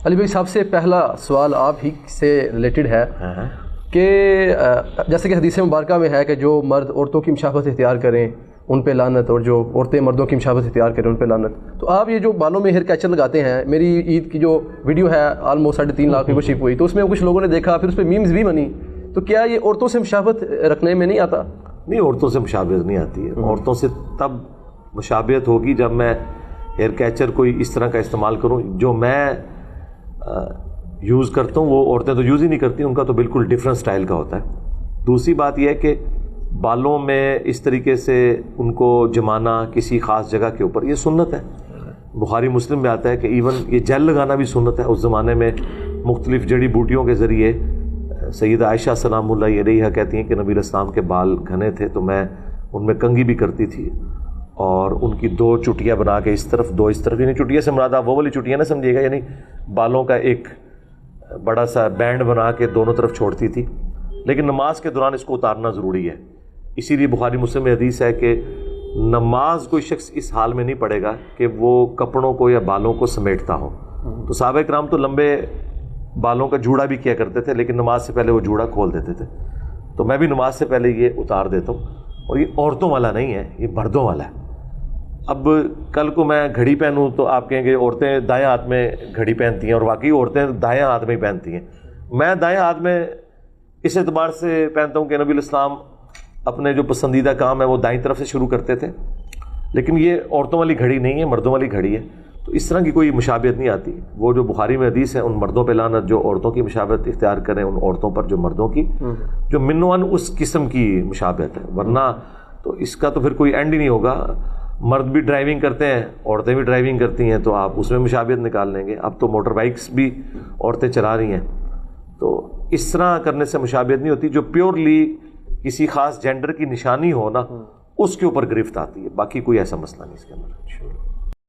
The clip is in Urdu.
علی بھائی صاحب سے پہلا سوال آپ ہی سے ریلیٹڈ ہے کہ جیسے کہ حدیث مبارکہ میں ہے کہ جو مرد عورتوں کی مشابہت اختیار کریں ان پہ لعنت، اور جو عورتیں مردوں کی مشابہت اختیار کریں ان پہ لعنت. تو آپ یہ جو بالوں میں ہیئر کیچر لگاتے ہیں، میری عید کی جو ویڈیو ہے آلموسٹ 3.5 لاکھ میں شپ ہوئی، تو اس میں کچھ لوگوں نے دیکھا، پھر اس پہ میمز بھی بنی. تو کیا یہ عورتوں سے مشابہت رکھنے میں نہیں آتا؟ نہیں، عورتوں سے مشابہت نہیں آتی ہے. عورتوں سے تب مشابہت ہوگی جب میں ہیئر کیچر کوئی اس طرح کا استعمال کروں جو میں یوز کرتا ہوں. وہ عورتیں تو یوز ہی نہیں کرتی، ان کا تو بالکل ڈفرینٹ سٹائل کا ہوتا ہے. دوسری بات یہ ہے کہ بالوں میں اس طریقے سے ان کو جمانا کسی خاص جگہ کے اوپر، یہ سنت ہے. بخاری مسلم میں آتا ہے کہ ایون یہ جیل لگانا بھی سنت ہے. اس زمانے میں مختلف جڑی بوٹیوں کے ذریعے سیدہ عائشہ سلام اللہ علیہا کہتی ہیں کہ نبی علیہ السلام کے بال گھنے تھے تو میں ان میں کنگھی بھی کرتی تھی، اور ان کی 2 چٹیاں بنا کے اس طرف 2 اس طرف، یعنی چٹیاں سے مراد آپ وہ والی چٹیاں نہ سمجھیے گا، یعنی بالوں کا ایک بڑا سا بینڈ بنا کے دونوں طرف چھوڑتی تھی. لیکن نماز کے دوران اس کو اتارنا ضروری ہے. اسی لیے بخاری مسلم میں حدیث ہے کہ نماز کوئی شخص اس حال میں نہیں پڑھے گا کہ وہ کپڑوں کو یا بالوں کو سمیٹتا ہو. تو صحابہ کرام تو لمبے بالوں کا جوڑا بھی کیا کرتے تھے، لیکن نماز سے پہلے وہ جوڑا کھول دیتے تھے. تو میں بھی نماز سے پہلے یہ اتار دیتا ہوں. اور یہ عورتوں والا نہیں ہے، یہ مردوں والا ہے. اب کل کو میں گھڑی پہنوں تو آپ کہیں گے عورتیں دائیں ہاتھ میں گھڑی پہنتی ہیں، اور واقعی عورتیں دائیں ہاتھ میں ہی پہنتی ہیں. میں دائیں ہاتھ میں اس اعتبار سے پہنتا ہوں کہ نبی علیہ السلام اپنے جو پسندیدہ کام ہے وہ دائیں طرف سے شروع کرتے تھے. لیکن یہ عورتوں والی گھڑی نہیں ہے، مردوں والی گھڑی ہے. تو اس طرح کی کوئی مشابہت نہیں آتی. وہ جو بخاری میں حدیث ہے ان مردوں پہ لعنت جو عورتوں کی مشابہت اختیار کریں، ان عورتوں پر جو مردوں کی، جو من و عن اس قسم کی مشابہت ہے. ورنہ تو اس کا تو پھر کوئی اینڈ ہی نہیں ہوگا. مرد بھی ڈرائیونگ کرتے ہیں، عورتیں بھی ڈرائیونگ کرتی ہیں، تو آپ اس میں مشابہت نکال لیں گے. اب تو موٹر بائکس بھی عورتیں چلا رہی ہیں. تو اس طرح کرنے سے مشابہت نہیں ہوتی. جو پیورلی کسی خاص جینڈر کی نشانی ہو نا، اس کے اوپر گرفت آتی ہے. باقی کوئی ایسا مسئلہ نہیں اس کے اندر.